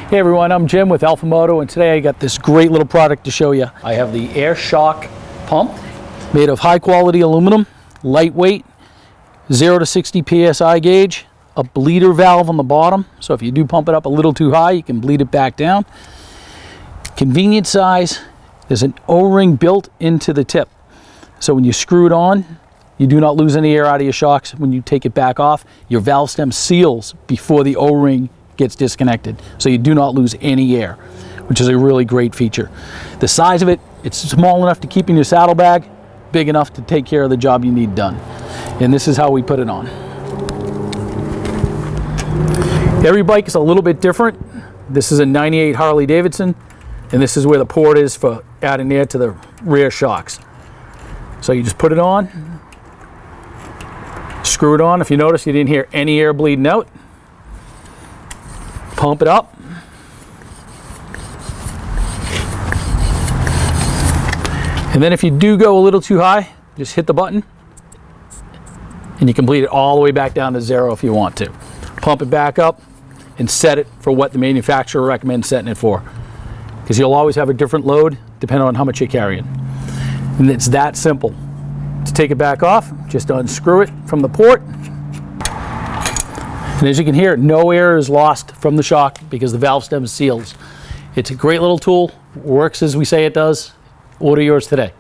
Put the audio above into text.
Hey everyone, I'm Jim with MOTO, and today I got this great little product to show you. I have the air shock pump made of high quality aluminum, lightweight, 0 to 60 PSI gauge, a bleeder valve on the bottom, so if you do pump it up a little too high, you can bleed it back down. Convenient size. There's an O-ring built into the tip, so when you screw it on, you do not lose any air out of your shocks. When you take it back off, your valve stem seals before the O-ring gets disconnected, so you do not lose any air, which is a really great feature. The size of it, it's small enough to keep in your saddlebag, big enough to take care of the job you need done. And this is how we put it on. Every bike is a little bit different. This is a 98 Harley Davidson, and this is where the port is for adding air to the rear shocks. So you just put it on, screw it on. If you notice, you didn't hear any air bleeding out. Pump it up. And then if you do go a little too high, just hit the button and you can bleed it all the way back down to 0 if you want to. Pump it back up and set it for what the manufacturer recommends setting it for, because you'll always have a different load depending on how much you're carrying. And it's that simple. To take it back off, just unscrew it from the port. And as you can hear, no air is lost from the shock because the valve stem seals. It's a great little tool, works as we say it does. Order yours today.